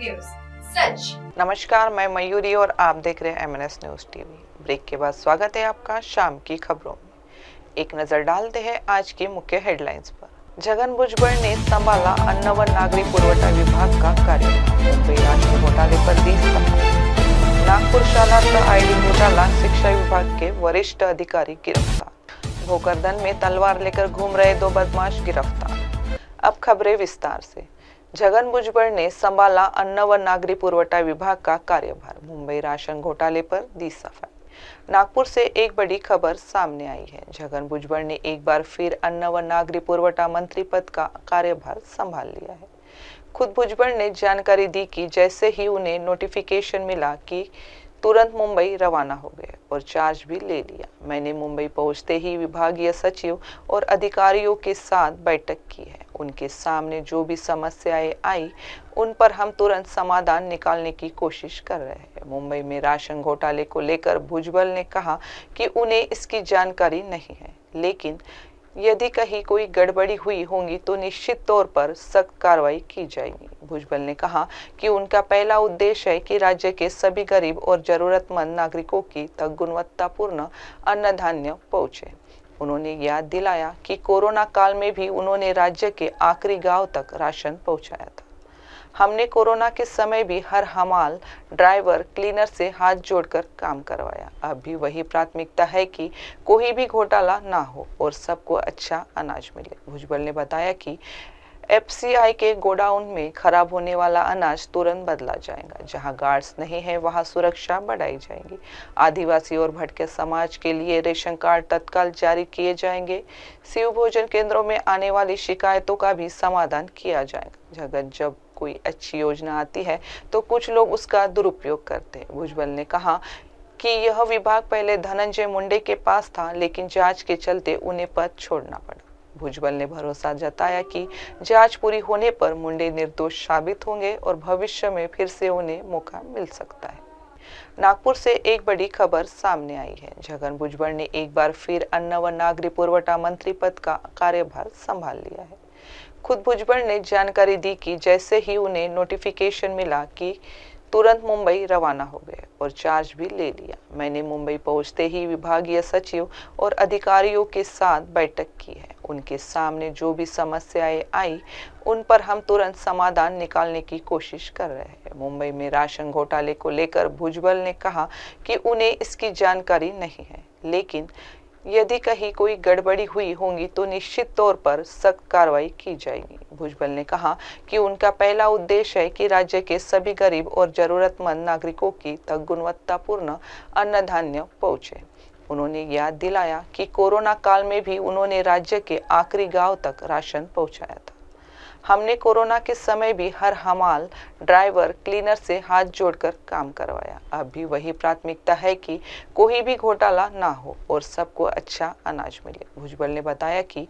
News सच। नमस्कार, मैं मयूरी और आप देख रहे हैं MNS न्यूज टीवी। ब्रेक के बाद स्वागत है आपका शाम की खबरों में। एक नजर डालते हैं आज की मुख्य हेडलाइंस पर। छगन भुजबल ने संभाला अन्न व नागरिक पुरवठा विभाग का कार्यभार, मुंबई राशन घोटाले पर दी सफाई। नागपुर शालार्थ ID घोटाला, शिक्षा विभाग के वरिष्ठ अधिकारी गिरफ्तार। भोकरदन में तलवार लेकर घूम रहे 2 बदमाश गिरफ्तार। अब खबरें विस्तार से। छगन भुजबल ने संभाला अन्न व नागरिक पुरवठा विभाग का कार्यभार, मुंबई राशन घोटाले पर दी सफाई। नागपुर से एक बड़ी खबर सामने आई है। छगन भुजबल ने एक बार फिर अन्न व नागरिक पुरवठा मंत्री पद का कार्यभार संभाल लिया है। खुद भुजबल ने जानकारी दी कि जैसे ही उन्हें नोटिफिकेशन मिला कि तुरंत मुंबई रवाना हो गए और चार्ज भी ले लिया। मैंने मुंबई पहुंचते ही विभागीय सचिव और अधिकारियों के साथ बैठक की है। उनके सामने जो भी समस्याएं आई उन पर हम तुरंत समाधान निकालने की कोशिश कर रहे हैं। मुंबई में राशन घोटाले को लेकर भुजबल ने कहा कि उन्हें इसकी जानकारी नहीं है, लेकिन यदि कहीं कोई गड़बड़ी हुई होगी तो निश्चित तौर पर सख्त कार्रवाई की जाएगी। भुजबल ने कहा कि उनका पहला उद्देश्य है कि राज्य के सभी गरीब और जरूरतमंद नागरिकों की तक गुणवत्तापूर्ण अन्न धान्य पहुंचे। उन्होंने याद दिलाया कि कोरोना काल में भी उन्होंने राज्य के आखिरी गांव तक राशन पहुंचाया था। हमने कोरोना के समय भी हर हमाल, ड्राइवर, क्लीनर से हाथ जोड़कर काम करवाया। अब भी वही प्राथमिकता है कि कोई भी घोटाला ना हो और सबको अच्छा अनाज मिले। भुजबल ने बताया कि FCI के गोडाउन में खराब होने वाला अनाज तुरंत बदला जाएगा। जहां गार्ड्स नहीं है वहां सुरक्षा बढ़ाई जाएगी। आदिवासी और भटके समाज के लिए रेशन कार्ड तत्काल जारी किए जाएंगे। शिव भोजन केंद्रों में आने वाली शिकायतों का भी समाधान किया जाएगा। जब कोई अच्छी योजना आती है तो कुछ लोग उसका दुरुपयोग करते हैं। भुजबल ने कहा कि यह विभाग पहले धनंजय मुंडे के पास था, लेकिन जांच के चलते उन्हें पद छोड़ना पड़ा। भुजबल ने भरोसा जताया कि जांच पूरी होने पर मुंडे निर्दोष साबित होंगे और भविष्य में फिर से उन्हें मौका मिल सकता है। नागपुर से एक बड़ी खबर सामने आई है। छगन भुजबल ने एक बार फिर अन्न व नागरिक पुरवठा मंत्री पद का कार्यभार संभाल लिया है। खुद भुजबल ने जानकारी दी कि जैसे ही उन्हें नोटिफिकेशन मिला कि तुरंत मुंबई रवाना हो गए और चार्ज भी ले लिया। मैंने मुंबई पहुंचते ही विभागीय सचिव और अधिकारियों के साथ बैठक की है। उनके सामने जो भी समस्याएं आई उन पर हम तुरंत समाधान निकालने की कोशिश कर रहे हैं। मुंबई में राशन घोटाले को लेकर भुजबल ने कहा कि उन्हें इसकी जानकारी नहीं है, लेकिन यदि कहीं कोई गड़बड़ी हुई होगी तो निश्चित तौर पर सख्त कार्रवाई की जाएगी। भुजबल ने कहा कि उनका पहला उद्देश्य है कि राज्य के सभी गरीब और जरूरतमंद नागरिकों की तक गुणवत्तापूर्ण अन्न धान्य पहुंचे। उन्होंने याद दिलाया कि कोरोना काल में भी उन्होंने राज्य के आखिरी गांव तक राशन पहुंचाया था। हमने कोरोना के समय भी हर हमाल, ड्राइवर, क्लीनर से हाथ जोड़कर काम करवाया। अब भी वही प्राथमिकता है कि कोई भी घोटाला ना हो और सबको अच्छा अनाज मिले। भुजबल ने बताया कि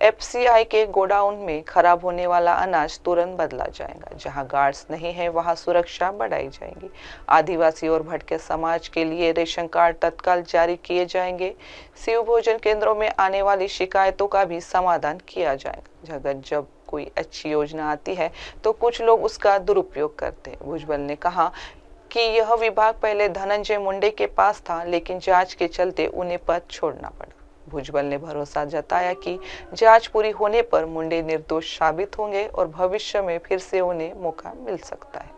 FCI के गोडाउन में खराब होने वाला अनाज तुरंत बदला जाएगा। जहां गार्ड्स नहीं है वहां सुरक्षा बढ़ाई जाएगी। आदिवासी और भटके समाज के लिए रेशन कार्ड तत्काल जारी किए जाएंगे। शिव भोजन केंद्रों में आने वाली शिकायतों का भी समाधान किया जाएगा। जब कोई अच्छी योजना आती है तो कुछ लोग उसका दुरुपयोग करते हैं। भुजबल ने कहा कि यह विभाग पहले धनंजय मुंडे के पास था, लेकिन जांच के चलते उन्हें पद छोड़ना पड़ा। भुजबल ने भरोसा जताया कि जांच पूरी होने पर मुंडे निर्दोष साबित होंगे और भविष्य में फिर से उन्हें मौका मिल सकता है।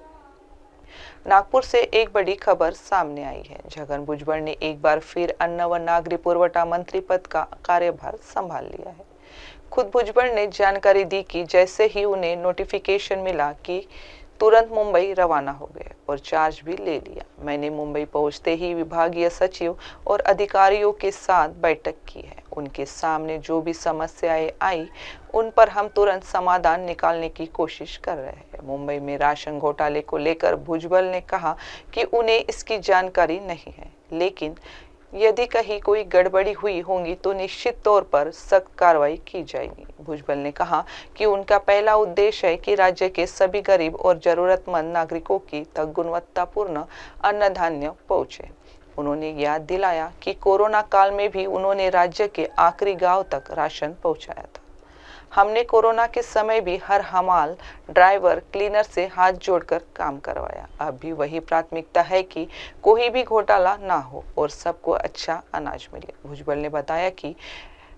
नागपुर से एक बड़ी खबर सामने आई है। छगन भुजबल ने एक बार फिर अन्न व नागरिक पुरवठा मंत्री पद का कार्यभार संभाल लिया है। खुद भुजबल ने जानकारी दी कि जैसे ही उन्हें नोटिफिकेशन मिला कि तुरंत मुंबई रवाना हो गए और चार्ज भी ले लिया। मैंने मुंबई पहुंचते ही विभागीय सचिव और अधिकारियों के साथ बैठक की है। उनके सामने जो भी समस्याएं आई उन पर हम तुरंत समाधान निकालने की कोशिश कर रहे हैं। मुंबई में राशन घोटाले को लेकर भुजबल ने कहा कि उन्हें इसकी जानकारी नहीं है, लेकिन यदि कहीं कोई गड़बड़ी हुई होगी तो निश्चित तौर पर सख्त कार्रवाई की जाएगी। भुजबल ने कहा कि उनका पहला उद्देश्य है कि राज्य के सभी गरीब और जरूरतमंद नागरिकों की तक गुणवत्तापूर्ण अन्न धान्य पहुंचे। उन्होंने याद दिलाया कि कोरोना काल में भी उन्होंने राज्य के आखिरी गांव तक राशन पहुंचाया था। हमने कोरोना के समय भी हर हमाल, ड्राइवर, क्लीनर से हाथ जोड़कर काम करवाया। अब भी वही प्राथमिकता है कि कोई भी घोटाला ना हो और सबको अच्छा अनाज मिले। भुजबल ने बताया कि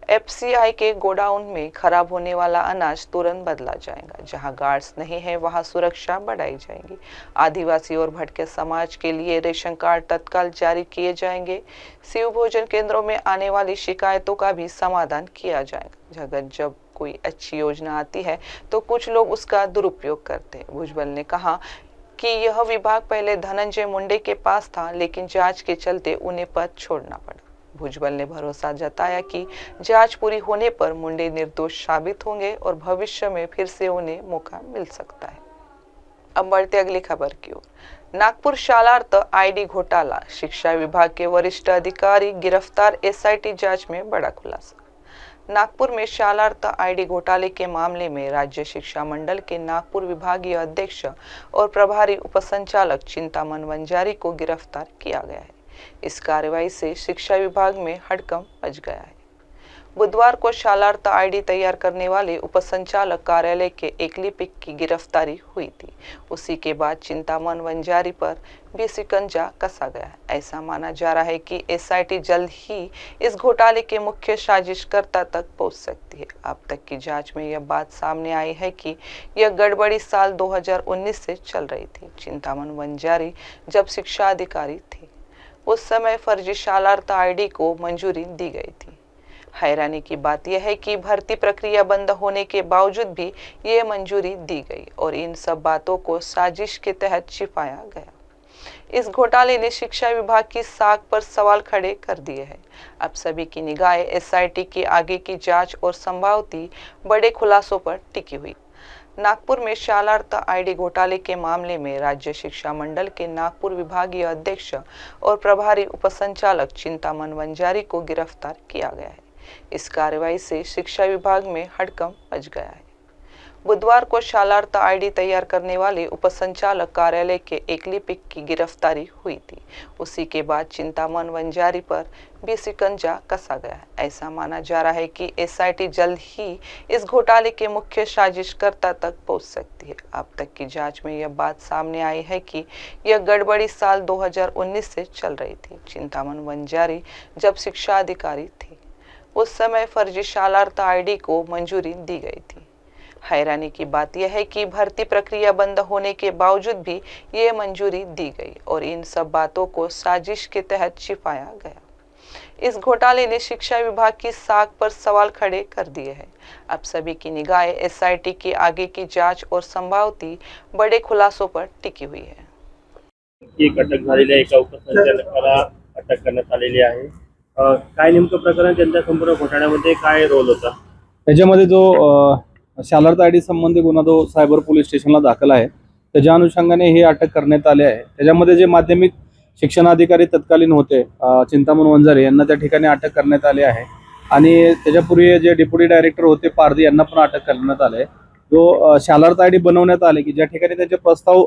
एफसीआई के गोडाउन में खराब होने वाला अनाज तुरंत बदला जाएगा। जहां गार्ड्स नहीं है वहां सुरक्षा बढ़ाई जाएगी। आदिवासी और भटके समाज के लिए रेशन कार्ड तत्काल जारी किए जाएंगे। शिव भोजन केंद्रों में आने वाली शिकायतों का भी समाधान किया जाएगा। जब कोई अच्छी योजना आती है तो कुछ लोग उसका दुरुपयोग करते हैं। भुजबल ने कहा कि यह विभाग पहले धनंजय मुंडे के पास था, लेकिन जांच के चलते उन्हें पद छोड़ना पड़ा। भुजबल ने भरोसा जताया कि जांच पूरी होने पर मुंडे निर्दोष साबित होंगे और भविष्य में फिर से उन्हें मौका मिल सकता है। अब बढ़ते अगली खबर की ओर। नागपुर शालार्थ आईडी घोटाला, शिक्षा विभाग के वरिष्ठ अधिकारी गिरफ्तार, एसआईटी जांच में बड़ा खुलासा। नागपुर में शालार्थ आईडी घोटाले के मामले में राज्य शिक्षा मंडल के नागपुर विभागीय अध्यक्ष और प्रभारी उपसंचालक चिंतामन वंजारी को गिरफ्तार किया गया है। इस कार्रवाई से शिक्षा विभाग में हड़कंप मच गया है। बुधवार को शालार्थ आईडी तैयार करने वाले उपसंचालक कार्यालय के एक लिपिक की गिरफ्तारी हुई थी। उसी के बाद चिंतामन वंजारी पर भी शिकंजा कसा गया है। ऐसा माना जा रहा है कि एसआईटी जल्द ही इस घोटाले के मुख्य साजिशकर्ता तक पहुंच सकती है। अब तक की जांच में यह बात सामने आई है कि यह गड़बड़ी साल 2019 से चल रही थी। चिंतामन वंजारी जब शिक्षा अधिकारी थे, उस समय फर्जी शालार्थ आईडी को मंजूरी दी गई थी। हैरानी की बात यह है कि भर्ती प्रक्रिया बंद होने के बावजूद भी ये मंजूरी दी गई और इन सब बातों को साजिश के तहत छिपाया गया। इस घोटाले ने शिक्षा विभाग की साख पर सवाल खड़े कर दिए हैं। अब सभी की निगाहें एसआईटी की आगे की जांच और संभावित बड़े खुलासों पर टिकी हुई। नागपुर में शालार्थ आईडी घोटाले के मामले में राज्य शिक्षा मंडल के नागपुर विभागीय अध्यक्ष और प्रभारी उपसंचालक चिंतामन वंजारी को गिरफ्तार किया गया है। इस कार्रवाई से शिक्षा विभाग में हड़कंप मच गया है। बुधवार को शालार्थ आईडी तैयार करने वाले उपसंचालक कार्यालय के एक लिपिक की गिरफ्तारी हुई थी। उसी के बाद चिंतामन वंजारी पर भी शिकंजा कसा गया है। ऐसा माना जा रहा है कि एसआईटी जल्द ही इस घोटाले के मुख्य साजिशकर्ता तक पहुंच सकती है। अब तक की जांच में यह बात सामने आई है कि यह गड़बड़ी साल 2019 से चल रही थी। चिंतामन वंजारी जब शिक्षा अधिकारी थे, उस समय फर्जी शालार्थ आईडी को मंजूरी दी गई थी। हैरानी की बात यह है कि भर्ती प्रक्रिया बंद होने के बावजूद भी ये मंजूरी दी गई और इन सब बातों को साजिश के तहत छिपाया गया। इस घोटाले ने शिक्षा विभाग की साख पर सवाल खड़े कर दिए हैं। अब सभी की निगाहें एसआईटी की आगे की जांच और संभावित बड़े खुलासों पर टिकी हुई है। एक अटक झालेल्या एका उपसंचालकाला अटक करण्यात आलेली आहे। काय नेमकं प्रकरण, त्यांच्या संपूर्ण घोटाळ्यामध्ये काय रोल होता? त्याच्यामध्ये जो शालार्थ आयडी संबंधी गुन्हा जो सायबर पोलीस स्टेशनला दाखल आहे, त्याच्या अनुषंगाने हे अटक करण्यात आले आहे। त्याच्यामध्ये जे माध्यमिक शिक्षणाधिकारी तत्कालीन होते चिंतामन वंजारी यांना त्या ठिकाणी अटक करण्यात आले आहे आणि त्याच्यापूर्वी जे डेप्युटी डायरेक्टर होते पारधी यांना पण अटक करण्यात आले। जो शालार्थ आयडी बनवण्यात आले की ज्या ठिकाणी त्याचे प्रस्ताव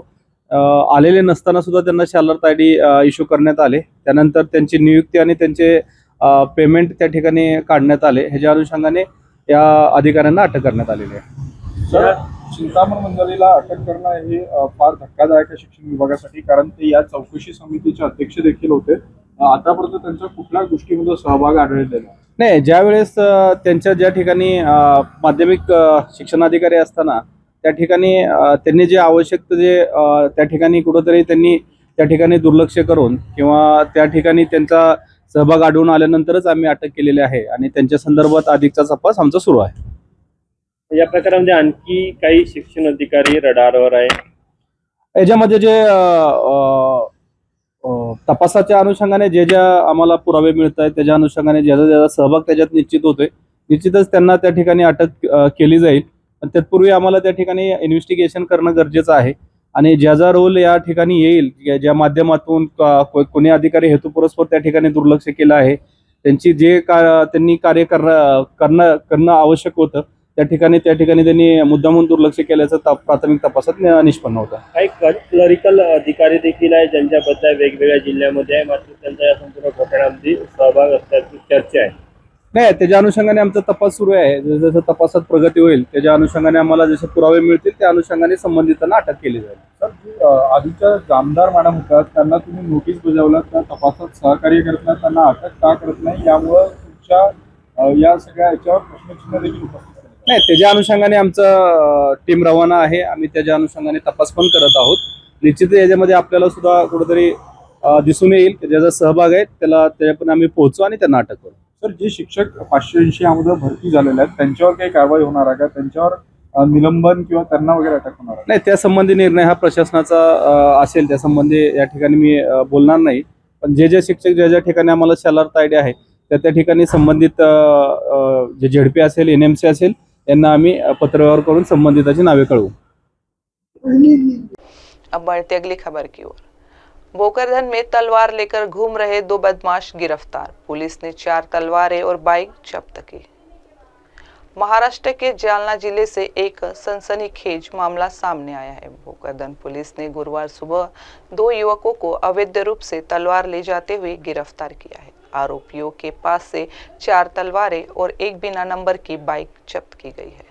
आलेले नसताना सुद्धा त्यांना शालार्थ आयडी इश्यू करण्यात आले। त्यानंतर त्यांची नियुक्ती आणि त्यांचे पेमेंट त्या ठिकाणी काढण्यात आले। ह्याच्या अनुषंगाने या अधिकाऱ्यांना अटक करण्यात आलेली आहे। सर, चिंतामन वंजारीला अटक करणं हे फार धक्कादायक आहे शिक्षण विभागासाठी, कारण ते या चौकशी समितीचे अध्यक्ष देखील होते। आतापर्यंत त्यांच्या कुठल्या गोष्टीमध्ये सहभाग आढळलेला नाही। ज्यावेळेस त्यांच्या ज्या ठिकाणी माध्यमिक शिक्षणाधिकारी असताना त्या ठिकाणी त्यांनी जे आवश्यक जे त्या ठिकाणी कुठेतरी त्यांनी त्या ठिकाणी दुर्लक्ष करून किंवा त्या ठिकाणी त्यांचा सहभाग आढळून आल्यानंतरच आम्ही अटक केलेली आहे आणि त्यांच्या संदर्भात अधिकचा तपास आमचा सुरू आहे। या प्रकारामध्ये आणखी काही शिक्षण अधिकारी रडारवर आहे। याच्यामध्ये जे तपासाच्या अनुषंगाने जे आम्हाला पुरावे मिळत आहेत त्याच्या अनुषंगाने ज्याचा सहभाग त्याच्यात निश्चित होतोय, निश्चितच त्यांना त्या ठिकाणी अटक केली जाईल। पण तत्पूर्वी आम्हाला त्या ठिकाणी इन्व्हेस्टिगेशन करणं गरजेचं आहे आणि ज्याचा रोल या ठिकाणी येईल, ज्या माध्यमातून कोणी अधिकारी हेतुपुरस्पर त्या ठिकाणी दुर्लक्ष केलं आहे, त्यांची जे त्यांनी कार्य करणं आवश्यक होतं त्या ठिकाणी त्यांनी मुद्दामून दुर्लक्ष केल्याचं प्राथमिक तपासात निष्पन्न होतं। काही क्लरिकल अधिकारी देखील आहे ज्यांच्याबद्दल वेगवेगळ्या जिल्ह्यामध्ये आहे, मात्र त्यांचा या संपूर्ण घोटाळ्यामध्ये सहभाग असल्याची चर्चा आहे। नाही, त्याच्या अनुषंगाने आमचा तपास सुरू आहे. जसं तपासात प्रगती होईल त्याच्या अनुषंगाने आम्हाला जसे पुरावे मिळतील त्या अनुषंगाने संबंधितांना अटक केली जाईल. सर, जे आधीच्या जामदार मॅडम होत्या त्यांना तुम्ही नोटीस बजावलात, त्या तपासात सहकार्य करत नाही, त्यांना अटक का करत नाही, यामुळं तुमच्या या सगळ्या याच्यावर प्रश्नचिन्ह देखील उपस्थित झाले. नाही, त्याच्या अनुषंगाने आमचं टीम रवाना आहे. आम्ही त्याच्या अनुषंगाने तपास पण करत आहोत. निश्चित याच्यामध्ये आपल्याला सुद्धा कुठेतरी दिसून येईल की ज्याचा सहभाग आहे त्याच्या पण आम्ही पोहोचू आणि त्यांना अटक करू. सर, जे शिक्षक 580 यामध्ये भरती झालेले आहेत त्यांच्यावर काही कारवाई होणार आहे का? त्यांच्यावर निलंबन किंवा त्यांना वगैरे अटक होणार आहे? नाही, त्या संबंधी निर्णय हा प्रशासनाचा असेल. त्या संबंधी या ठिकाणी मी बोलणार नाही. पण जे शिक्षक ज्या ठिकाणी आम्हाला शालार्थ आयडिया आहे त्या ठिकाणी संबंधित जे झेडपी असेल, NMC असेल, यांना आम्ही पत्रव्यवहार करून संबंधिताची नावे कळवू. अब बढ़ते अगली खबर की ओर। भोकरदन में तलवार लेकर घूम रहे 2 बदमाश गिरफ्तार, पुलिस ने 4 तलवारें और बाइक जब्त की। महाराष्ट्र के जालना जिले से एक सनसनीखेज मामला सामने आया है। भोकरदन पुलिस ने गुरुवार सुबह 2 युवकों को अवैध रूप से तलवार ले जाते हुए गिरफ्तार किया है। आरोपियों के पास से 4 तलवारें और एक बिना नंबर की बाइक जब्त की गई है।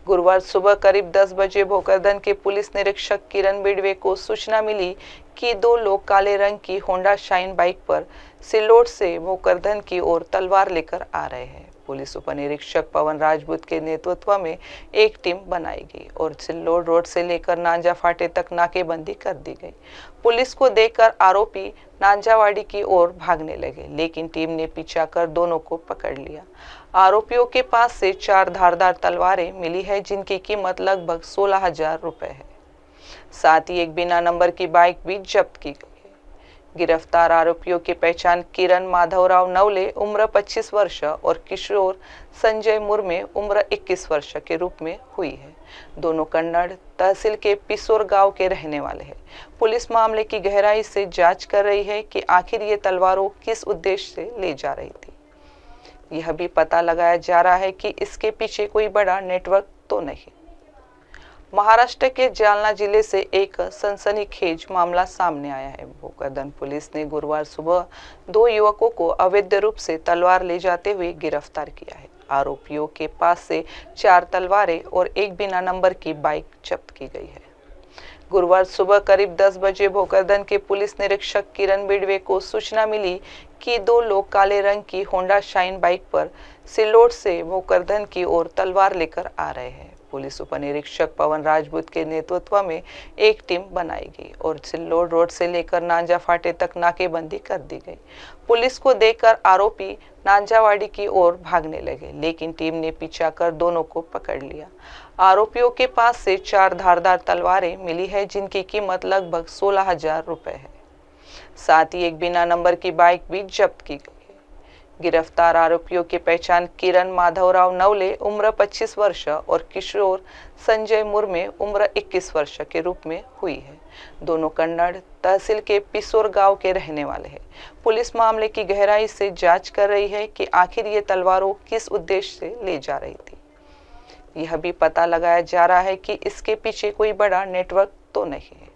गुरुवार सुबह करीब 10 बजे भोकरदन के पुलिस निरीक्षक किरण बिड़वे को सूचना मिली कि 2 लोग काले रंग की होंडा शाइन बाइक पर सिल्लोड से भोकरदन की ओर तलवार लेकर आ रहे हैं। पुलिस उपनिरीक्षक पवन राजपूत के नेतृत्व में एक टीम बनाई गई और सिल्लोड रोड से लेकर नांजा फाटे तक नाकेबंदी कर दी गई। पुलिस को देखकर आरोपी नांजावाड़ी की ओर भागने लगे, लेकिन टीम ने पीछा कर दोनों को पकड़ लिया। आरोपियों के पास से 4 धारदार तलवारें मिली है, जिनकी कीमत लगभग 16,000 रुपए है। साथ ही एक बिना नंबर की बाइक भी जब्त की गई है। गिरफ्तार आरोपियों की पहचान किरण माधवराव नवले उम्र 25 वर्ष और किशोर संजय मुर्मे उम्र 21 वर्ष के रूप में हुई है। दोनों कन्नड़ तहसील के पिसोर गांव के रहने वाले हैं। पुलिस मामले की गहराई से जांच कर रही है कि आखिर ये तलवारों किस उद्देश्य से ले जा रही थी। यह भी पता लगाया जा रहा है कि इसके पीछे कोई बड़ा नेटवर्क तो नहीं। महाराष्ट्र के जालना जिले से एक सनसनीखेज मामला सामने आया है। भोकरदन पुलिस ने गुरुवार सुबह 2 युवकों को अवैध रूप से तलवार ले जाते हुए गिरफ्तार किया है। आरोपियों के पास से 4 तलवारें और एक बिना नंबर की बाइक जब्त की गई है। गुरुवार सुबह करीब 10 बजे भोकरदन के पुलिस निरीक्षक किरण बिड़वे को सूचना मिली कि 2 लोग काले रंग की होंडा शाइन बाइक पर सिल्लोड से भोकरदन की ओर तलवार लेकर आ रहे हैं। पुलिस उपनिरीक्षक पवन राजपूत के नेतृत्व में एक टीम बनाई गई और सिल्लोड रोड से लेकर नांजा फाटे तक नाकेबंदी कर दी गई। पुलिस को देखकर आरोपी नांजावाड़ी की ओर भागने लगे, लेकिन टीम ने पीछा कर दोनों को पकड़ लिया। आरोपियों के पास से 4 धारदार तलवारें मिली है, जिनकी कीमत लगभग 16,000 रुपए है। साथ ही एक बिना नंबर की बाइक भी जब्त की गई है। गिरफ्तार आरोपियों की पहचान किरण माधवराव नवले उम्र 25 वर्ष और किशोर संजय मुर्मे उम्र 21 वर्ष के रूप में हुई है। दोनों कन्नड़ तहसील के पिसोर गांव के रहने वाले हैं। पुलिस मामले की गहराई से जांच कर रही है कि आखिर ये तलवारों किस उद्देश्य से ले जा रही थी। यह भी पता लगाया जा रहा है कि इसके पीछे कोई बड़ा नेटवर्क तो नहीं है।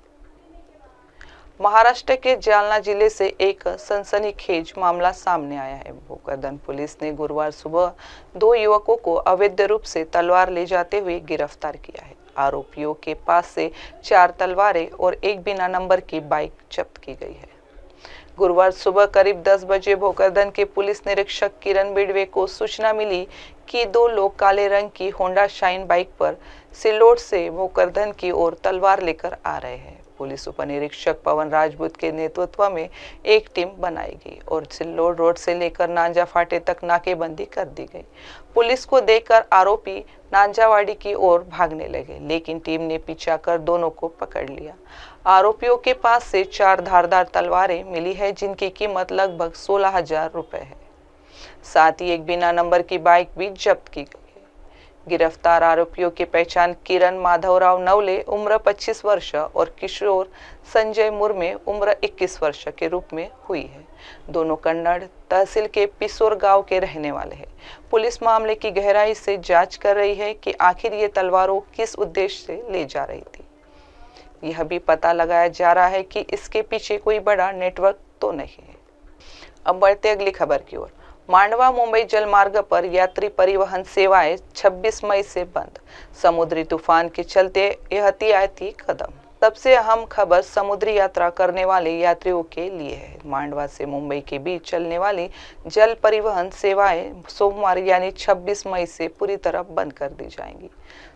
महाराष्ट्र के जालना जिले से एक सनसनीखेज मामला सामने आया है। भोकरदन पुलिस ने गुरुवार सुबह 2 युवकों को अवैध रूप से तलवार ले जाते हुए गिरफ्तार किया है। आरोपियों के पास से 4 तलवारें और एक बिना नंबर की बाइक जब्त की गई है। गुरुवार सुबह करीब 10 बजे भोकरदन के पुलिस निरीक्षक किरण बिड़वे को सूचना मिली कि 2 लोग काले रंग की होंडा शाइन बाइक पर सिल्लोड से भोकरदन की ओर तलवार लेकर आ रहे हैं। पुलिस उपनिरीक्षक पवन राजपूत के नेतृत्व में एक टीम बनाई गई और सिल्लोड रोड से लेकर नांजा फाटे तक नाकेबंदी कर दी गई। पुलिस को देखकर आरोपी नांजावाड़ी की ओर भागने लगे, लेकिन टीम ने पीछा कर दोनों को पकड़ लिया। आरोपियों के पास से 4 धारदार तलवारें मिली है, जिनकी कीमत लगभग 16,000 रुपए है। साथ ही एक बिना नंबर की बाइक भी जब्त की गई। गिरफ्तार आरोपियों की पहचान किरण माधवराव नवले उम्र 25 वर्ष और किशोर संजय मुर्मे उम्र 21 वर्ष के रूप में हुई है। दोनों कन्नड़ तहसील के पिसोर गांव के रहने वाले हैं। पुलिस मामले की गहराई से जांच कर रही है कि आखिर ये तलवारों किस उद्देश्य से ले जा रही थी। यह भी पता लगाया जा रहा है कि इसके पीछे कोई बड़ा नेटवर्क तो नहीं है। अब बढ़ते अगली खबर की ओर। मांडवा मुंबई जलमार्ग पर यात्री परिवहन सेवाएं 26 मई से बंद। समुद्री तूफान के चलते एहतियाती कदम। सबसे अहम खबर समुद्री यात्रा करने वाले यात्रियों के लिए है। मांडवा से मुंबई के बीच चलने वाली जल परिवहन सेवाएं सोमवार यानी 26 मई से पूरी तरह बंद कर दी जाएंगी।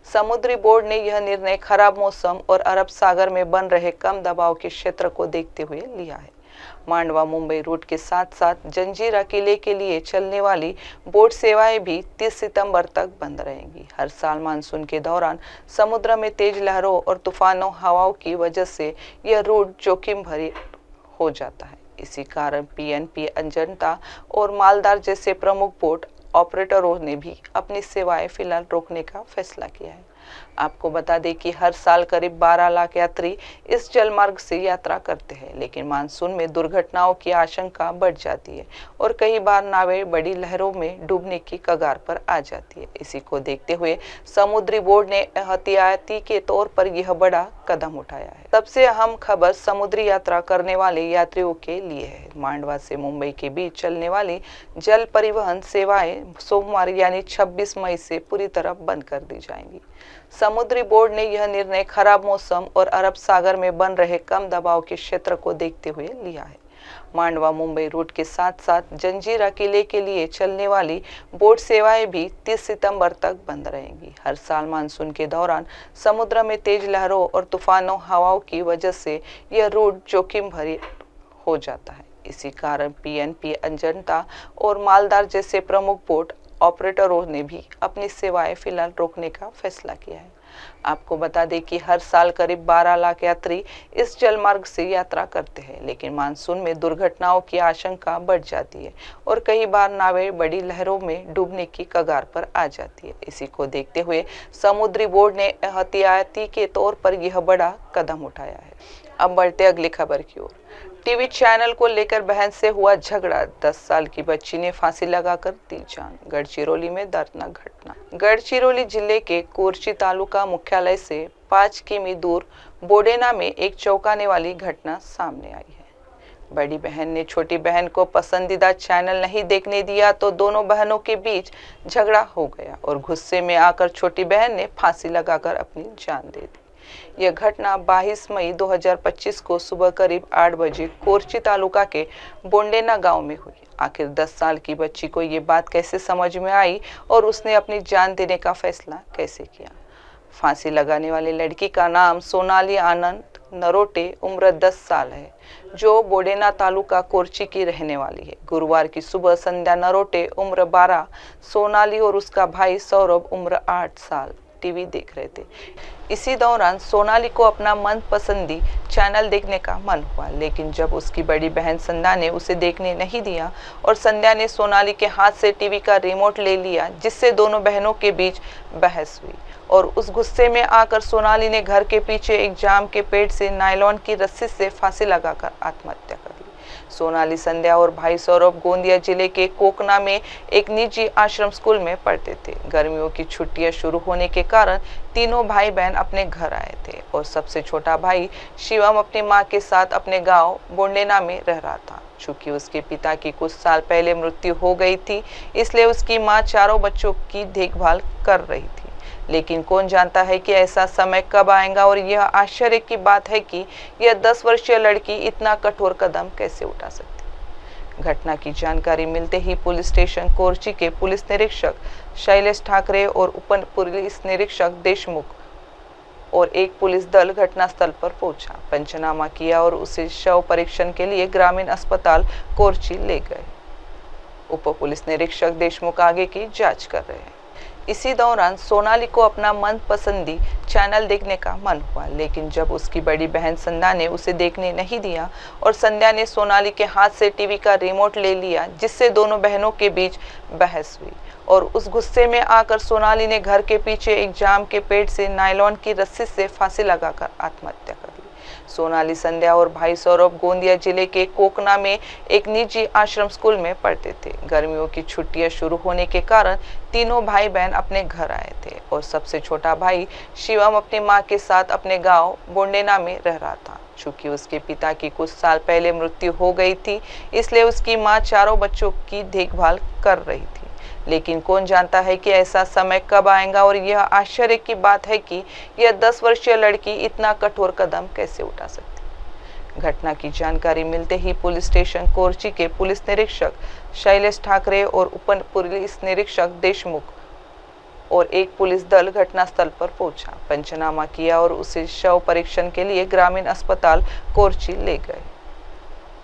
समुद्री बोर्ड ने यह निर्णय खराब मौसम और अरब सागर में बन रहे कम दबाव के क्षेत्र को देखते हुए लिया है। मांडवा मुंबई रूट के साथ साथ जंजीरा किले के लिए चलने वाली बोट सेवाएं भी 30 सितंबर तक बंद रहेंगी। हर साल मानसून के दौरान समुद्र में तेज लहरों और तूफानों हवाओं की वजह से यह रूट जोखिम भरी हो जाता है। इसी कारण पीएनपी अजंता और मालदार जैसे प्रमुख बोट ऑपरेटरों ने भी अपनी सेवाएं फिलहाल रोकने का फैसला किया है। आपको बता दें कि हर साल करीब 12 लाख यात्री इस जलमार्ग से यात्रा करते हैं, लेकिन मानसून में दुर्घटनाओं की आशंका बढ़ जाती है और कई बार नावें बड़ी लहरों में डूबने की कगार पर आ जाती है। इसी को देखते हुए समुद्री बोर्ड ने एहतियाती के तौर पर यह बड़ा कदम उठाया है। सबसे अहम खबर समुद्री यात्रा करने वाले यात्रियों के लिए है। मांडवा से मुंबई के बीच चलने वाली जल परिवहन सेवाएं सोमवार यानी 26 मई से पूरी तरह बंद कर दी जाएंगी। समुद्री बोर्ड ने यह निर्णय खराब मौसम और अरब सागर में बन रहे कम दबाव के क्षेत्र को देखते हुए लिया है। मांडवा मुंबई रूट के साथ साथ जंजीरा किले के लिए चलने वाली बोट सेवाएं भी 30 सितंबर तक बंद रहेंगी। हर साल मानसून के दौरान समुद्र में तेज लहरों और तूफानों हवाओं की वजह से यह रूट जोखिम भरी हो जाता है। इसी कारण पीएनपी अजंता और मालदार जैसे प्रमुख बोट ऑपरेटरों ने भी अपनी सेवाएं फिलहाल रोकने का फैसला किया है। आपको बता दें कि हर साल करीब 12 लाख यात्री इस जलमार्ग से यात्रा करते हैं, लेकिन मानसून में दुर्घटनाओं की आशंका बढ़ जाती है और कई बार नावें बड़ी लहरों में डूबने की कगार पर आ जाती है। इसी को देखते हुए समुद्री बोर्ड ने एहतियाती के तौर पर यह बड़ा कदम उठाया है। अब बढ़ते अगली खबर की ओर। टीवी चैनल को लेकर बहन से हुआ झगड़ा, 10 साल की बच्ची ने फांसी लगाकर दी जान। गढ़चिरौली में दर्दनाक घटना। गढ़चिरौली जिले के कोरची तालुका मुख्यालय से 5 किमी दूर बोडेना में एक चौंकाने वाली घटना सामने आई है। बड़ी बहन ने छोटी बहन को पसंदीदा चैनल नहीं देखने दिया तो दोनों बहनों के बीच झगड़ा हो गया और गुस्से में आकर छोटी बहन ने फांसी लगाकर अपनी जान दे दी। यह घटना 22 मई 2025 को सुबह करीब 8 बजे कोरची तालुका के बोंडेना गांव में हुई। आखिर 10 साल की बच्ची को ये बात कैसे समझ में आई और उसने अपनी जान देने का फैसला कैसे किया? फांसी लगाने वाली लड़की का नाम सोनाली आनंद नरोटे, उम्र 10 साल है, जो बोडेना तालुका कोरची की रहने वाली है। गुरुवार की सुबह संध्या नरोटे, उम्र 12, सोनाली और उसका भाई सौरभ, उम्र 8 साल टीवी देख रहे थे। इसी दौरान सोनाली को अपना मनपसंदी चैनल देखने का मन हुआ, लेकिन जब उसकी बड़ी बहन संध्या ने उसे देखने नहीं दिया और संध्या ने सोनाली के हाथ से टीवी का रिमोट ले लिया, जिससे दोनों बहनों के बीच बहस हुई और उस गुस्से में आकर सोनाली ने घर के पीछे एक जाम के पेड़ से नायलॉन की रस्सी से फांसी लगाकर आत्महत्या कर ली। सोनाली, संध्या और भाई सौरभ गोंदिया जिले के कोकना में एक निजी आश्रम स्कूल में पढ़ते थे। गर्मियों की छुट्टियां शुरू होने के कारण तीनों भाई बहन अपने घर आए थे और सबसे छोटा भाई शिवम अपनी मां के साथ अपने गांव बोंडेना में रह रहा था। चूंकि उसके पिता की कुछ साल पहले मृत्यु हो गई थी, इसलिए उसकी मां चारों बच्चों की देखभाल कर रही थी। लेकिन कौन जानता है कि ऐसा समय कब आएगा और यह आश्चर्य की बात है कि यह 10 वर्षीय लड़की इतना कठोर कदम कैसे उठा सकती। घटना की जानकारी मिलते ही पुलिस स्टेशन कोरची के पुलिस निरीक्षक शैलेश ठाकरे और उप पुलिस निरीक्षक देशमुख और एक पुलिस दल घटनास्थल पर पहुंचा, पंचनामा किया और उसे शव परीक्षण के लिए ग्रामीण अस्पताल कोरची ले गए। उप पुलिस निरीक्षक देशमुख आगे की जांच कर रहे हैं। इसी दौरान सोनाली को अपना मनपसंदी चैनल देखने का मन हुआ, लेकिन जब उसकी बड़ी बहन संध्या ने उसे देखने नहीं दिया और संध्या ने सोनाली के हाथ से टीवी का रिमोट ले लिया, जिससे दोनों बहनों के बीच बहस हुई और उस गुस्से में आकर सोनाली ने घर के पीछे एक जाम के पेड़ से नायलॉन की रस्सी से फांसी लगाकर आत्महत्या कर ली। सोनाली, संध्या और भाई सौरभ गोंदिया जिले के कोकना में एक निजी आश्रम स्कूल में पढ़ते थे। गर्मियों की छुट्टियां शुरू होने के कारण तीनों भाई बहन अपने घर आए थे और सबसे छोटा भाई शिवम अपनी मां के साथ अपने गांव बोंडेना में रह रहा था। चूंकि उसके पिता की कुछ साल पहले मृत्यु हो गई थी, इसलिए उसकी मां चारों बच्चों की देखभाल कर रही थी। लेकिन कौन जानता है कि ऐसा समय कब आएगा, और यह आश्चर्य की बात है कि यह 10 वर्षीय लड़की इतना कठोर कदम कैसे उठा सकती। घटना की जानकारी मिलते ही पुलिस स्टेशन कोरची के पुलिस निरीक्षक शैलेश ठाकरे और उप पुलिस निरीक्षक देशमुख और एक पुलिस दल घटनास्थल पर पहुंचा, पंचनामा किया और उसे शव परीक्षण के लिए ग्रामीण अस्पताल कोरची ले गए।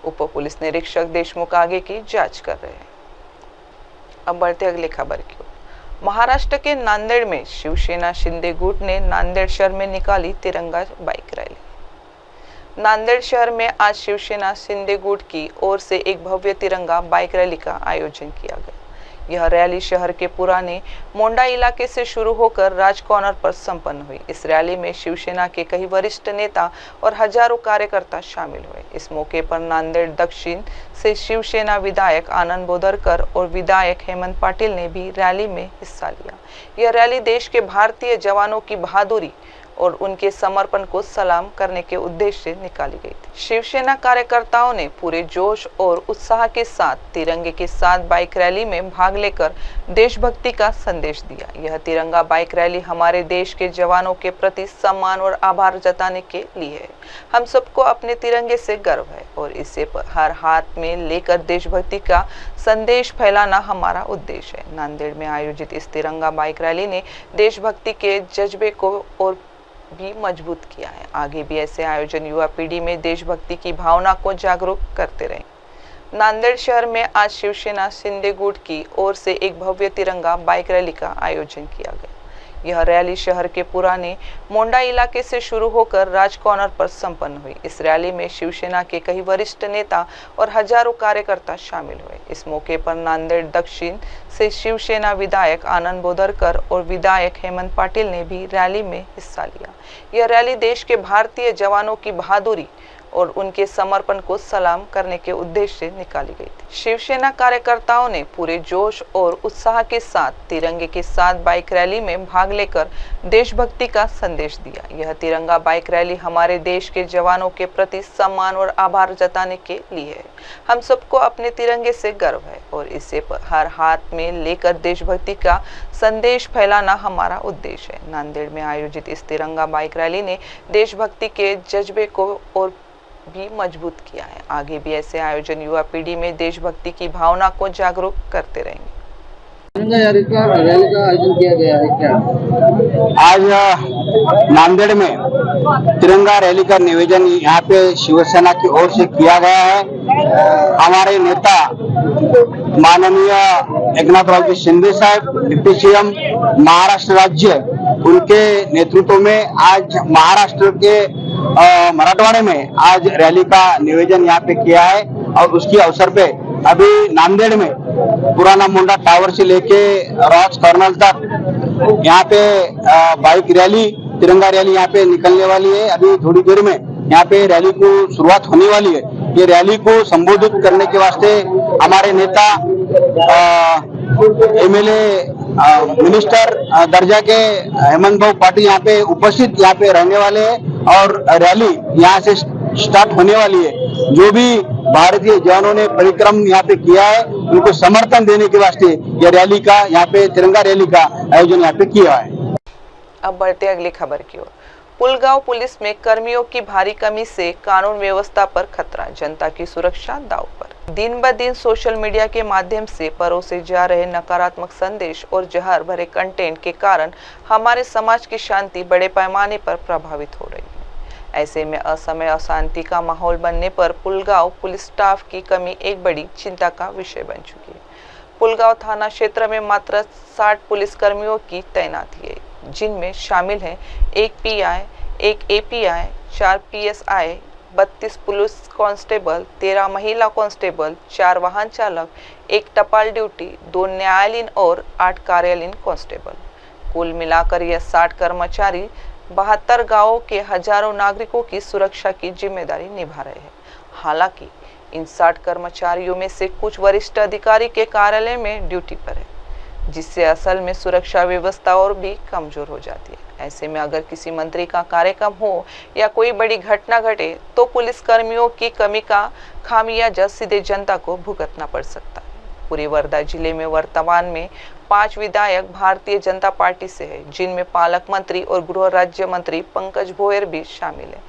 उप पुलिस निरीक्षक देशमुख आगे की जांच कर रहे हैं। अब बढ़ते अगली खबर की ओर। महाराष्ट्र के नांदेड़ में शिवसेना शिंदे गुट ने नांदेड़ शहर में निकाली तिरंगा बाइक रैली। नांदेड़ शहर में आज शिवसेना शिंदे गुट की ओर से एक भव्य तिरंगा बाइक रैली का आयोजन किया गया। यह रैली शहर के पुराने मोंडा इलाके से शुरू होकर राज कॉर्नर पर संपन्न हुई। इस रैली में शिवसेना के कई वरिष्ठ नेता और हजारों कार्यकर्ता शामिल हुए। इस मौके पर नांदेड़ दक्षिण से शिवसेना विधायक आनंद बोदरकर और विधायक हेमंत पाटिल ने भी रैली में हिस्सा लिया। यह रैली देश के भारतीय जवानों की बहादुरी और उनके समर्पण को सलाम करने के उद्देश्य से निकाली गई थी। शिवसेना कार्यकर्ताओं ने पूरे जोश और उत्साह के साथ तिरंगे के साथ बाइक रैली में भाग लेकर देशभक्ति का संदेश दिया। यह तिरंगा बाइक रैली हमारे देश के जवानों के प्रति सम्मान और आभार जताने के लिए है। हम सबको अपने तिरंगे से गर्व है और इसे हर हाथ में लेकर देशभक्ति का संदेश फैलाना हमारा उद्देश्य है। नांदेड़ में आयोजित इस तिरंगा बाइक रैली ने देशभक्ति के जज्बे को और भी मजबूत किया है। आगे भी ऐसे आयोजन युवा पीढ़ी में देशभक्ति की भावना को जागरूक करते रहे। नांदेड़ शहर में आज शिवसेना शिंदे गुट की ओर से एक भव्य तिरंगा बाइक रैली का आयोजन किया गया। यह रैली शहर के पुराने मोंडा इलाके से शुरू होकर राज कॉर्नर पर संपन्न हुई। इस रैली में शिवसेना के कई वरिष्ठ नेता और हजारों कार्यकर्ता शामिल हुए। इस मौके पर नांदेड़ दक्षिण से शिवसेना विधायक आनंद बोदरकर और विधायक हेमंत पाटिल ने भी रैली में हिस्सा लिया। यह रैली देश के भारतीय जवानों की बहादुरी और उनके समर्पण को सलाम करने के उद्देश्य से निकाली गई थी। शिवसेना कार्यकर्ताओं ने पूरे जोश और उत्साह के साथ तिरंगे के साथ बाइक रैली में भाग लेकर देशभक्ति का संदेश दिया। यह तिरंगा बाइक रैली हमारे देश के जवानों के प्रति सम्मान और आभार जताने के लिए है। हम सबको अपने तिरंगे से गर्व है और इसे हर हाथ में लेकर देशभक्ति का संदेश फैलाना हमारा उद्देश्य है। नांदेड़ में आयोजित इस तिरंगा बाइक रैली ने देशभक्ति के जज्बे को और भी मजबूत किया है। आगे भी ऐसे आयोजन युवा पीढ़ी में देशभक्ति की भावना को जागरूक करते रहेंगे। तिरंगा रैली का आयोजन किया गया है क्या? आज नांदेड़ में तिरंगा रैली का नियोजन यहाँ पे शिवसेना की ओर से किया गया है। हमारे नेता माननीय एकनाथराव जी शिंदे साहब, डिप्टी सीएम महाराष्ट्र राज्य, उनके नेतृत्व में आज महाराष्ट्र के मराठवाड़े में आज रैली का नियोजन यहाँ पे किया है। और उसके अवसर पे अभी नांदेड़ में पुराना मुंडा टावर से लेके राज कॉर्नर तक यहाँ पे बाइक रैली, तिरंगा रैली यहाँ पे निकलने वाली है। अभी थोड़ी देर में यहाँ पे रैली को शुरुआत होने वाली है। ये रैली को संबोधित करने के वास्ते हमारे नेता एमएलए मिनिस्टर दर्जा के हेमंत भाऊ पाटिल यहाँ पे उपस्थित यहाँ पे रहने वाले हैं और रैली यहाँ से स्टार्ट होने वाली है। जो भी भारतीय जवानों ने परिक्रम यहाँ पे किया है उनको समर्थन देने के वास्ते यह रैली का यहाँ पे तिरंगा रैली का आयोजन यहाँ पे किया है। अब बढ़ते अगली खबर की ओर। पुलगांव पुलिस में कर्मियों की भारी कमी से कानून व्यवस्था पर खतरा, जनता की सुरक्षा दांव पर। दिन ब दिन सोशल मीडिया के माध्यम से परोसे जा रहे नकारात्मक संदेश और जहर भरे कंटेंट के कारण हमारे समाज की शांति बड़े पैमाने पर प्रभावित हो रही है। ऐसे में असमय अशांति का माहौल बनने पर पुलगांव पुलिस स्टाफ की कमी एक बड़ी चिंता का विषय बन चुकी है। पुलगांव थाना क्षेत्र में मात्र 60 पुलिसकर्मियों की तैनाती है, जिनमें शामिल हैं 1 pi, 1 API, 4 PSI, 32 police constable, 13 महिला कांस्टेबल, 4 वाहन चालक, 1 टपाल ड्यूटी, 2 न्यायालयीन और 8 कार्यालयीन कांस्टेबल। कुल मिलाकर यह 60 कर्मचारी 72 गांवों के हजारों नागरिकों की सुरक्षा की जिम्मेदारी निभा रहे हैं। हालांकि इन 60 कर्मचारियों में से कुछ वरिष्ठ अधिकारी के कार्यालय में ड्यूटी पर है, जिससे असल में सुरक्षा व्यवस्था और भी कमजोर हो जाती है। ऐसे में अगर किसी मंत्री का कार्यक्रम हो या कोई बड़ी घटना घटे तो पुलिस कर्मियों की कमी का खामियाजा सीधे जनता को भुगतना पड़ सकता है। पूरे वर्धा जिले में वर्तमान में 5 विधायक भारतीय जनता पार्टी से है, जिनमें पालक मंत्री और गृह राज्य मंत्री पंकज भोयर भी शामिल है।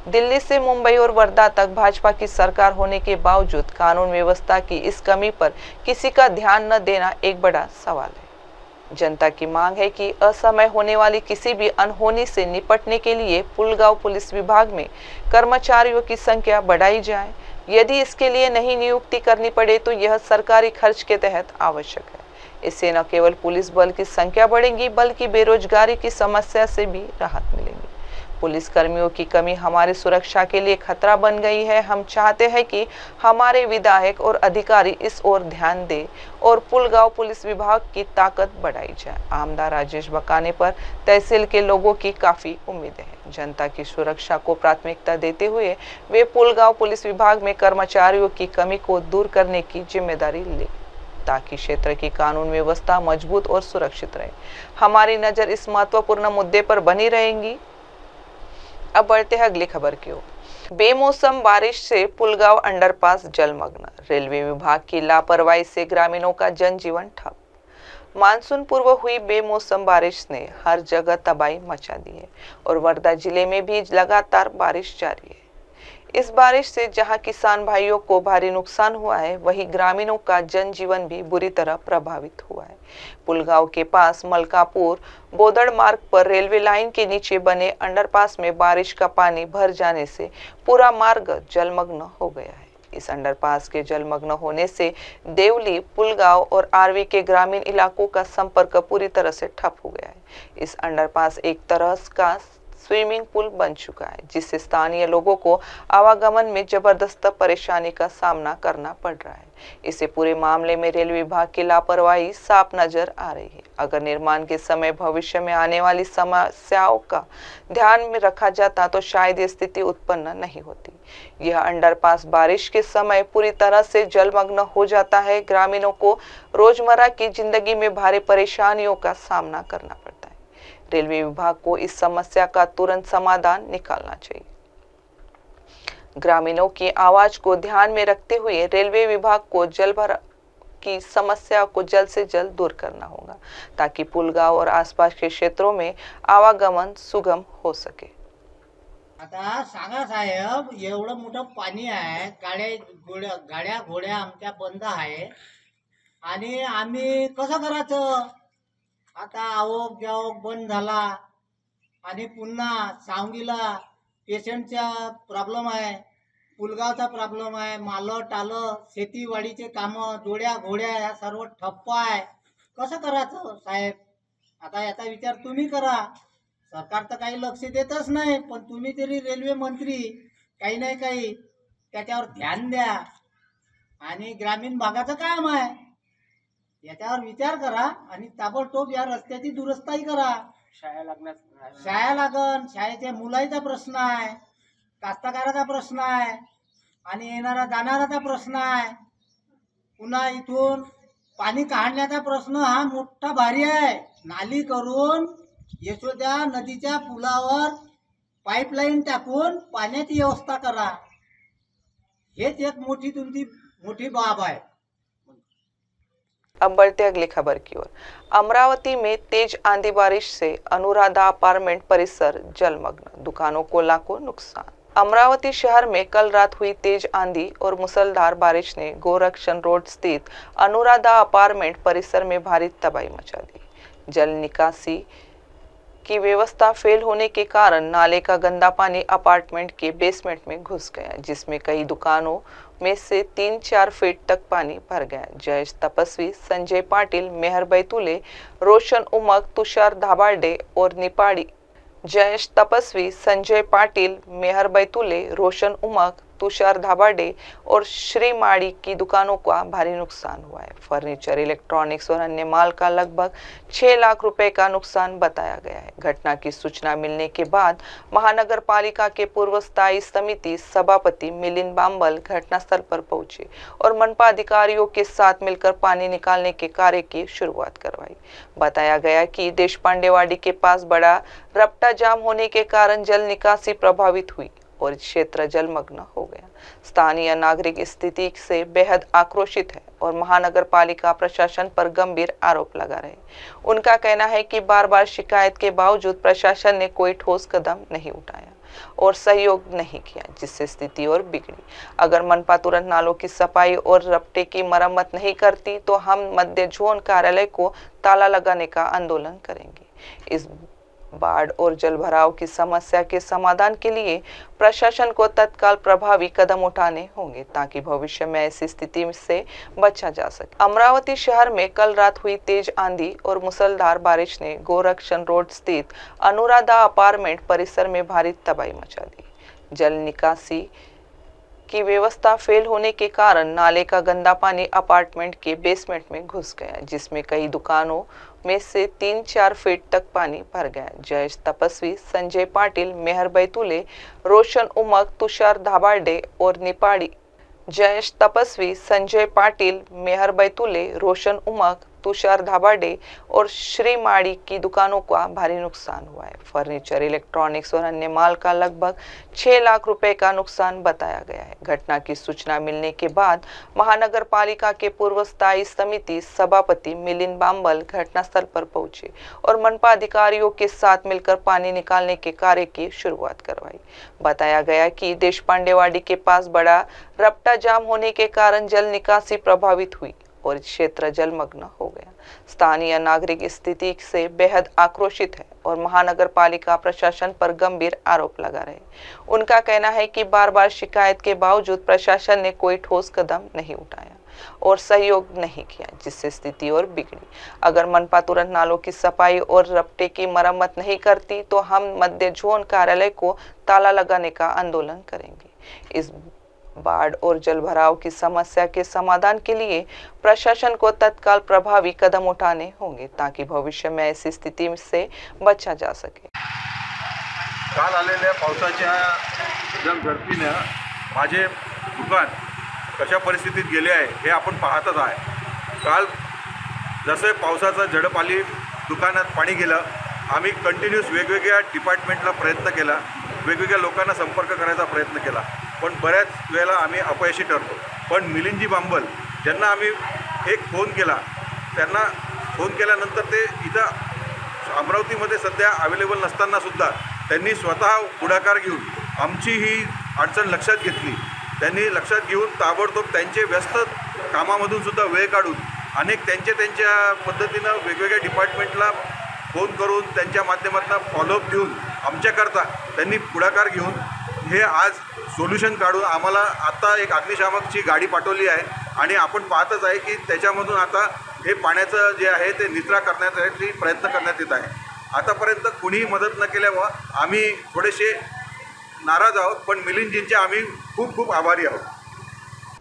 दिल्ली से मुंबई और वर्धा तक भाजपा की सरकार होने के बावजूद कानून व्यवस्था की इस कमी पर किसी का ध्यान न देना एक बड़ा सवाल है। जनता की मांग है कि असमय होने वाली किसी भी अनहोनी से निपटने के लिए पुलगांव पुलिस विभाग में कर्मचारियों की संख्या बढ़ाई जाए। यदि इसके लिए नई नियुक्ति करनी पड़े तो यह सरकारी खर्च के तहत आवश्यक है। इससे न केवल पुलिस बल की संख्या बढ़ेगी बल्कि बेरोजगारी की समस्या से भी राहत मिलेगी। पुलिस कर्मियों की कमी हमारी सुरक्षा के लिए खतरा बन गई है। हम चाहते हैं कि हमारे विधायक और अधिकारी इस ओर ध्यान दें और पुलगांव पुलिस विभाग की ताकत बढ़ाई जाए। आमदार राजेश बकाने पर तहसील के लोगों की काफी उम्मीदें हैं। जनता की सुरक्षा को प्राथमिकता देते हुए वे पुलगांव पुलिस विभाग में कर्मचारियों की कमी को दूर करने की जिम्मेदारी ले, ताकि क्षेत्र की कानून व्यवस्था मजबूत और सुरक्षित रहे। हमारी नजर इस महत्वपूर्ण मुद्दे पर बनी रहेगी। अब बढ़ते हैं अगली खबर की ओर। बेमौसम बारिश से पुलगांव अंडरपास जलमग्न, रेलवे विभाग की लापरवाही से ग्रामीणों का जनजीवन ठप। मानसून पूर्व हुई बेमौसम बारिश ने हर जगह तबाही मचा दी है और वर्धा जिले में भी लगातार बारिश जारी है। इस बारिश से जहां किसान भाइयों को भारी नुकसान हुआ है, वहीं ग्रामीणों का जनजीवन भी बुरी तरह प्रभावित हुआ है। पुलगांव के पास मलकापुर बोदड़ मार्ग पर रेलवे लाइन के नीचे बने अंडरपास में बारिश का पानी भर जाने से पूरा मार्ग जलमग्न हो गया है। इस अंडरपास के जलमग्न होने से देवली, पुलगांव और आरवी के ग्रामीण इलाकों का संपर्क पूरी तरह से ठप हो गया है। इस अंडरपास एक तरह का स्विमिंग पूल बन चुका है, जिससे स्थानीय लोगों को आवागमन में जबरदस्त परेशानी का सामना करना पड़ रहा है। इसे पूरे मामले में रेलवे विभाग की लापरवाही साफ नजर आ रही है। अगर निर्माण के समय भविष्य में आने वाली समस्याओं का ध्यान में रखा जाता तो शायद ये स्थिति उत्पन्न नहीं होती। यह अंडरपास बारिश के समय पूरी तरह से जलमग्न हो जाता है। ग्रामीणों को रोजमर्रा की जिंदगी में भारी परेशानियों का सामना करना पड़ता है। रेलवे विभाग को इस समस्या का तुरंत समाधान निकालना चाहिए। ग्रामीणों की आवाज को ध्यान में रखते हुए रेलवे विभाग को जलभराव की समस्या को जल्द से जल्द दूर करना होगा, ताकि पुलगांव और आसपास के क्षेत्रों में आवागमन सुगम हो सके। आता सांगा साहेब, एवढं मोठं पाणी आहे, गाड्या घोड्या आमच्या बंद आहे आणि आम्ही कसं करायचं? आता आवक जावक बंद झाला आणि पुन्हा सांगलीला पेशंटचा प्रॉब्लेम आहे, पुलगावचा प्रॉब्लेम आहे, मालं टालं शेतीवाडीचे कामं, जोड्या घोड्या या सर्व ठप्प आहे. कसं करायचं साहेब? आता याचा विचार तुम्ही करा. सरकार तर काही लक्ष देतच नाही, पण तुम्ही तरी रेल्वे मंत्री काही नाही काही त्याच्यावर ध्यान द्या. आणि ग्रामीण भागाचं काम आहे, याच्यावर विचार करा आणि ताबडतोब या रस्त्याची दुरुस्ती करा. शाळा लागन, शाळेच्या मुलांचा प्रश्न आहे, कास्तकाराचा प्रश्न आहे आणि येणारा जाणाराचा प्रश्न आहे. पुन्हा इथून पाणी काढण्याचा प्रश्न हा मोठा भारी आहे. नाली करून यशोदा नदीच्या पुलावर पाईपलाईन टाकून पाण्याची व्यवस्था करा. हेच एक तुमची मोठी बाब आहे. अब बढ़ते अगली खबर की ओर। अमरावती में तेज आंधी बारिश से अनुराधा अपार्टमेंट परिसर जलमग्न, दुकानों को लाखों नुकसान। अमरावती शहर में कल रात हुई तेज आंधी और मूसलाधार बारिश ने गोरक्षण रोड स्थित अनुराधा अपार्टमेंट परिसर में भारी तबाही मचा दी। जल निकासी की व्यवस्था फेल होने के कारण नाले का गंदा पानी अपार्टमेंट के बेसमेंट में घुस गया, जिसमें कई दुकानों में से 3-4 फीट तक पानी भर गया। जयेश तपस्वी, संजय पाटिल, मेहर बैतुले, रोशन उमक, तुषार धाबार्डे और निपाड़ी जयेश तपस्वी, संजय पाटिल, मेहर बैतुले, रोशन उमक, तुषार धाबाडे और श्री माड़ी की दुकानों का भारी नुकसान हुआ है। फर्नीचर, इलेक्ट्रॉनिक्स और अन्य माल का लगभग 6 लाख रुपए का नुकसान बताया गया है। घटना की सूचना मिलने के बाद महानगर पालिका के पूर्व स्थायी समिति सभापति मिलिंद बांबल घटनास्थल पर पहुंचे और मनपा अधिकारियों के साथ मिलकर पानी निकालने के कार्य की शुरुआत करवाई। बताया गया कि देशपांडेवाड़ी के पास बड़ा रपटा जाम होने के कारण जल निकासी प्रभावित हुई और क्षेत्र जलमग्न हो गया। स्थानीय नागरिक स्थिति से बेहद आक्रोशित है और महानगर पालिका प्रशासन पर गंभीर आरोप लगा रहे। उनका कहना है कि बार बार शिकायत के बावजूद प्रशासन ने कोई ठोस कदम नहीं उठाया और सहयोग नहीं किया, जिससे स्थिति और बिगड़ी। अगर मनपा तुरंत नालों की सफाई और रपटे की मरम्मत नहीं करती तो हम मध्य जोन कार्यालय को ताला लगाने का आंदोलन करेंगे। इस बाढ़ और जलभराव की समस्या के समाधान के लिए प्रशासन को तत्काल प्रभावी कदम उठाने होंगे ताकि भविष्य में ऐसी स्थिति से बचा जा सके। अमरावती शहर में कल रात हुई तेज आंधी और मूसलाधार बारिश ने गोरक्षण रोड स्थित अनुराधा अपार्टमेंट परिसर में भारी तबाही मचा दी। जल निकासी की व्यवस्था फेल होने के कारण नाले का गंदा पानी अपार्टमेंट के बेसमेंट में घुस गया, जिसमें कई दुकानों में से 3-4 फीट तक पानी भर गया। जयेश तपस्वी, संजय पाटिल, मेहर बैतुले, रोशन उमक, तुषार धाबाडे और निपाड़ी जयेश तपस्वी, संजय पाटिल, मेहर बैतुले, रोशन उमक, तुषार धाबाडे और श्री माड़ी की दुकानों का भारी नुकसान हुआ है। फर्नीचर, इलेक्ट्रॉनिक्स और अन्य माल का लगभग 6 लाख रुपए का नुकसान बताया गया है। घटना की सूचना मिलने के बाद महानगर पालिका के पूर्व स्थायी समिति सभापति मिलिंद बांबल घटनास्थल पर पहुंचे और मनपा अधिकारियों के साथ मिलकर पानी निकालने के कार्य की शुरुआत करवाई। बताया गया कि देशपांडेवाड़ी के पास बड़ा रपटा जाम होने के कारण जल निकासी प्रभावित हुई और क्षेत्र जलमग्न हो गया। स्थानीय नागरिक स्थिति से बेहद आक्रोशित है और महानगर पालिका प्रशासन पर गंभीर आरोप लगा रहे। उनका कहना है कि बार बार शिकायत के बावजूद प्रशासन ने कोई ठोस कदम नहीं उठाया और सहयोग नहीं किया, जिससे स्थिति और बिगड़ी। अगर मनपा तुरंत नालों की सफाई और रपटे की मरम्मत नहीं करती तो हम मध्य जोन कार्यालय को ताला लगाने का आंदोलन करेंगे। इस बाढ़ और जलभराव की समस्या के समाधान के लिए प्रशासन को तत्काल प्रभावी कदम उठाने होंगे ताकि भविष्य में ऐसी स्थिति से बचा जा सके। काल आलेल्या पावसाच्या झडतीने माझे दुकान कशा परिस्थितीत गेले आहे हे आपण पाहतच आहे। काल जसे पावसाचा झडप आली, दुकानात पाणी गेलं, आम्ही कंटिन्यूस वेगवेगळ्या डिपार्टमेंटला प्रयत्न केला, वेगवेगळ्या लोकांना संपर्क करायचा प्रयत्न केला, पण बऱ्याच वेळेला आम्ही अपयशी ठरतो। पण मिलिंदजी बांबल ज्यांना आम्ही एक फोन केला, त्यांना फोन केल्यानंतर ते इथं अमरावतीमध्ये सध्या अवेलेबल नसताना सुद्धा त्यांनी स्वतः पुढाकार घेऊन आमची ही अडचण लक्षात घेतली। त्यांनी लक्षात घेऊन ताबडतोब त्यांचे व्यस्त कामामधून सुद्धा वेळ काढून अनेक त्यांच्या पद्धतीनं वेगवेगळ्या डिपार्टमेंटला फोन करून त्यांच्या माध्यमातून फॉलोअप देऊन आमच्याकरता त्यांनी पुढाकार घेऊन हे आज सोल्युशन काढून आम्हाला आता एक अग्निशामकची गाडी पाठवली आहे आणि आपण पाहतच आहे की त्याच्यामधून आता हे पाण्याचं जे आहे ते निचरा करण्यासाठी प्रयत्न करण्यात येत आहे। आतापर्यंत कुणीही मदत न केल्यामुळं आम्ही थोडेसे नाराज आहोत, पण मिलिंदजींचे आम्ही खूप खूप आभारी आहोत।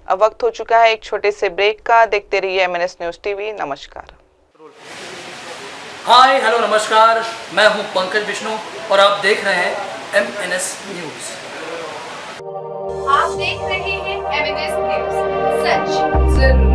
अब वक्त हो चुका है एक छोटे से ब्रेक का। देखते रहिए MNS न्यूज़ टीवी। नमस्कार। हाय हेलो नमस्कार, मैं हूं पंकज विष्णु और आप देख रहे हैं MNS न्यूज़। आप देख रहे हैं MNS न्यूज़, सच जरूर।